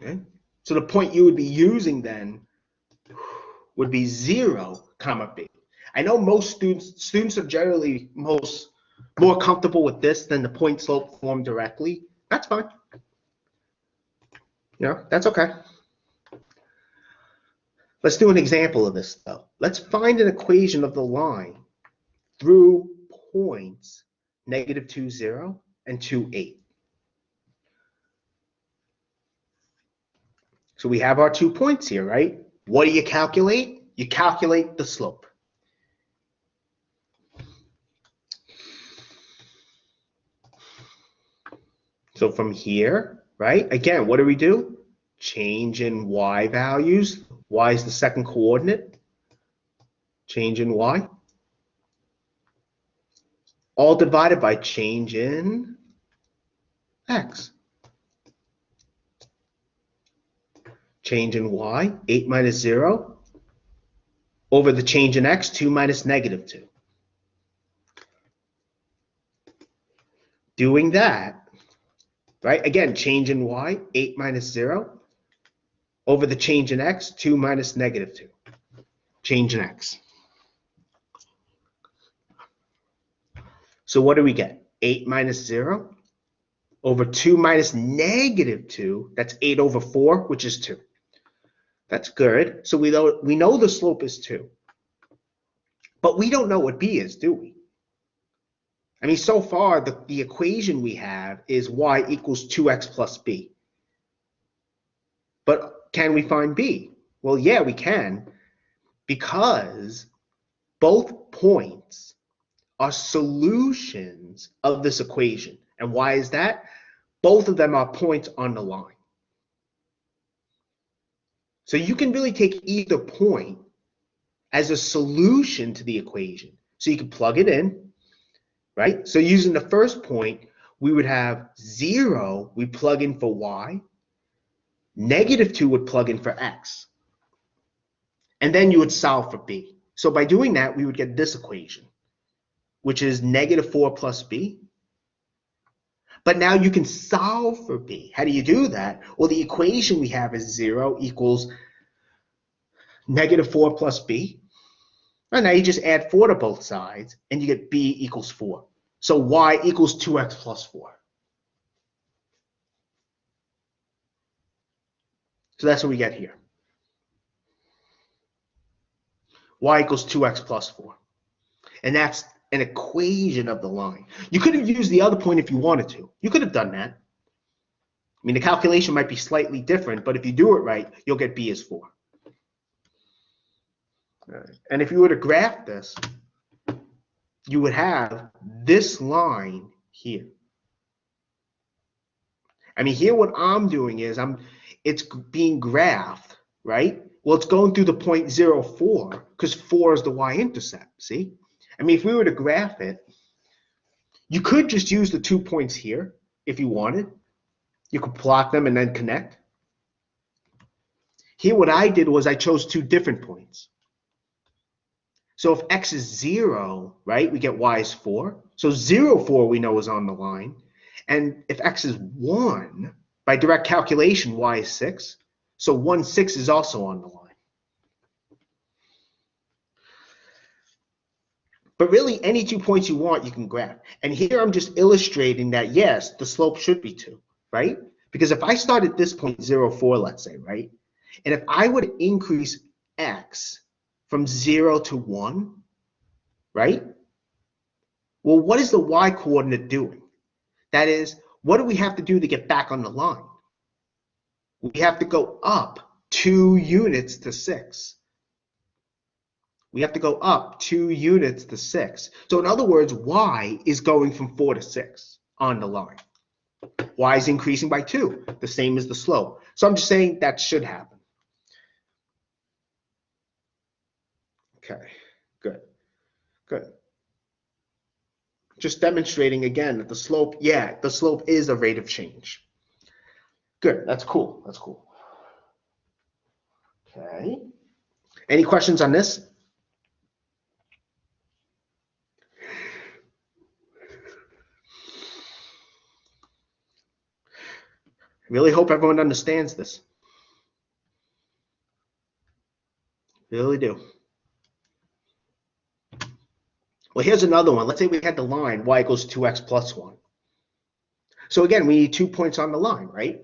Okay. So the point you would be using then would be 0, comma b. I know most students are generally more comfortable with this than the point slope form directly. That's fine. That's okay. Let's do an example of this though. Let's find an equation of the line through points -2, 0 and 2, 8. So we have our 2 points here, right? What do you calculate? You calculate the slope. So from here, right? Again, what do? Change in y values. Y is the second coordinate. Change in y. All divided by change in x. Change in y, 8 minus 0, over the change in x, 2 minus -2. Doing that, right? Again, change in y, 8 minus 0, over the change in x, 2 minus -2. Change in x. So what do we get? 8 minus 0 over 2 minus -2. That's 8 over 4, which is 2. That's good. So we know the slope is 2. But we don't know what b is, do we? I mean, so far, the equation we have is y equals 2x plus b. But can we find b? Well, yeah, we can, because both points are solutions of this equation. And why is that? Both of them are points on the line. So you can really take either point as a solution to the equation. So you can plug it in, right? So using the first point, we would have 0, we plug in for y, -2 would plug in for x. And then you would solve for b. So by doing that, we would get this equation, which is -4 plus b. But now you can solve for b. How do you do that? Well, the equation we have is 0 equals -4 plus b. And now you just add 4 to both sides, and you get b equals 4. So y equals 2x plus 4. So that's what we get here. Y equals 2x plus 4. And that's an equation of the line. You could have used the other point if you wanted to. You could have done that. I mean, the calculation might be slightly different, but if you do it right, you'll get b is 4. All right. And if you were to graph this, you would have this line here. I mean, here what I'm doing is it's being graphed, right? Well, it's going through the point 0, 4, because 4 is the y-intercept, see? I mean, if we were to graph it, you could just use the 2 points here if you wanted. You could plot them and then connect. Here what I did was I chose 2 different points. So if x is 0, right, we get y is 4. So 0, 4 we know is on the line. And if x is 1, by direct calculation, y is 6. So 1, 6 is also on the line. But really, any 2 points you want, you can graph. And here I'm just illustrating that, yes, the slope should be 2, right? Because if I start at this point, 0, 4, let's say, right? And if I would increase x from 0 to 1, right? Well, what is the y coordinate doing? That is, what do we have to do to get back on the line? We have to go up 2 units to 6. We have to go up 2 units to 6. So in other words, y is going from 4 to 6 on the line. Y is increasing by 2, the same as the slope. So I'm just saying that should happen. Okay, good, good. Just demonstrating again that the slope, yeah, the slope is a rate of change. Good, that's cool, that's cool. Okay, any questions on this? Really hope everyone understands this. Really do. Well, here's another one. Let's say we had the line y equals 2x plus 1. So again, we need 2 points on the line, right?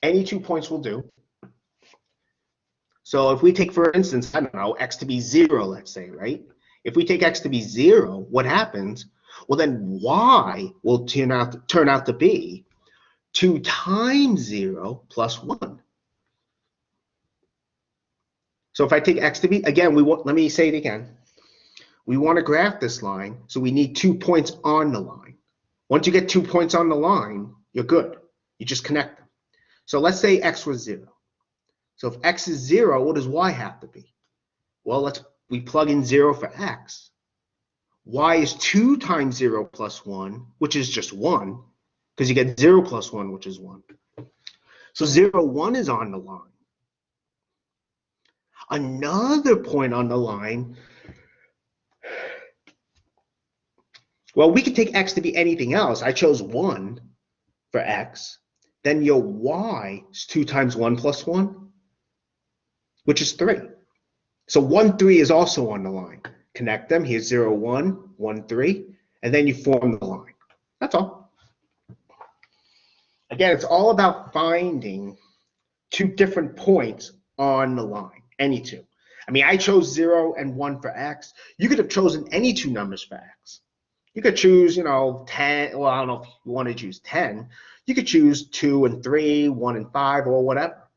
Any 2 points will do. So if we take, for instance, I don't know, x to be 0, let's say, right? If we take x to be 0, what happens? Well, then y will turn out to be 2 times 0 plus 1. So if I take x to be, again, let me say it again. We want to graph this line, so we need 2 points on the line. Once you get 2 points on the line, you're good. You just connect them. So let's say x was 0. So if x is 0, what does y have to be? Well, we plug in 0 for x. Y is 2 times 0 plus 1, which is just 1, because you get 0 plus 1, which is 1. So 0, 1 is on the line. Another point on the line, well, we could take x to be anything else. I chose 1 for x. Then your y is 2 times 1 plus 1, which is 3. So 1, 3 is also on the line. Connect them. Here's 0, 1, 1, 3, and then you form the line. That's all. Again, it's all about finding 2 different points on the line, any 2. I mean, I chose 0 and 1 for x. You could have chosen any 2 numbers for x. You could choose, 10. Well, I don't know if you want to choose 10. You could choose 2 and 3, 1 and 5, or whatever.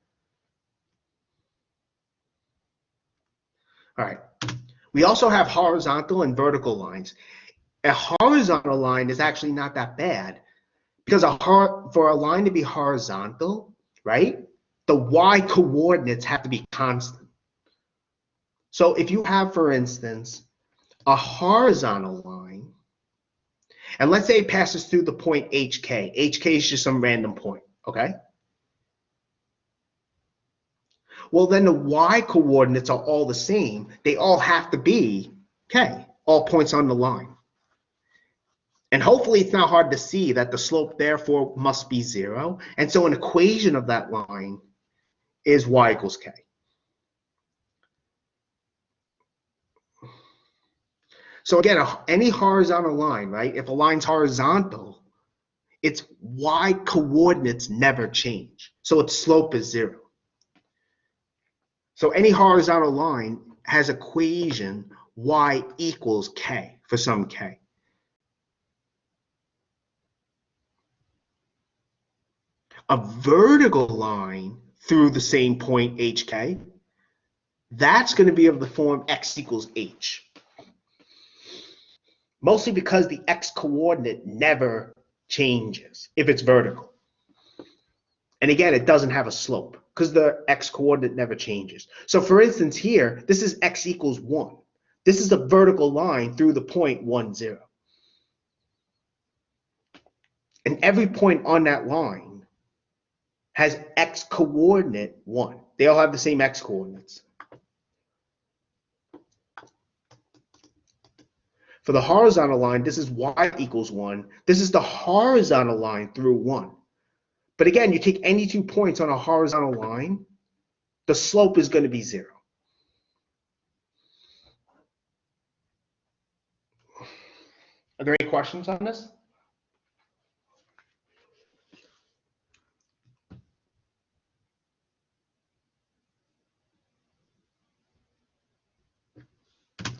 All right. We also have horizontal and vertical lines. A horizontal line is actually not that bad because for a line to be horizontal, right, the y coordinates have to be constant. So if you have, for instance, a horizontal line, and let's say it passes through the point HK. HK is just some random point, okay? Well, then the y coordinates are all the same. They all have to be K, all points on the line. And hopefully it's not hard to see that the slope therefore must be 0. And so an equation of that line is y equals K. So again, any horizontal line, right? If a line's horizontal, its y coordinates never change. So its slope is 0. So any horizontal line has equation y equals K for some K. A vertical line through the same point HK, that's going to be of the form x equals h. Mostly because the x coordinate never changes if it's vertical. And again, it doesn't have a slope because the x coordinate never changes. So for instance here, this is x equals 1. This is a vertical line through the point 1, 0. And every point on that line has x coordinate 1. They all have the same x coordinates. For the horizontal line, this is y equals 1. This is the horizontal line through 1. But again, you take any 2 points on a horizontal line, the slope is going to be 0. Are there any questions on this?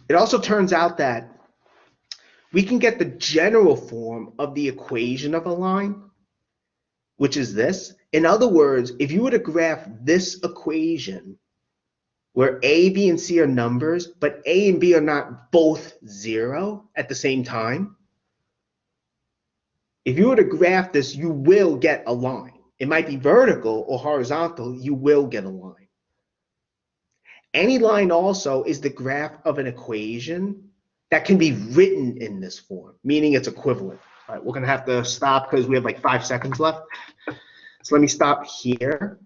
It also turns out that we can get the general form of the equation of a line, which is this. In other words, if you were to graph this equation where a, b, and c are numbers, but a and b are not both 0 at the same time, if you were to graph this, you will get a line. It might be vertical or horizontal, you will get a line. Any line also is the graph of an equation that can be written in this form, meaning it's equivalent. All right, we're going to have to stop because we have like 5 seconds left. So let me stop here.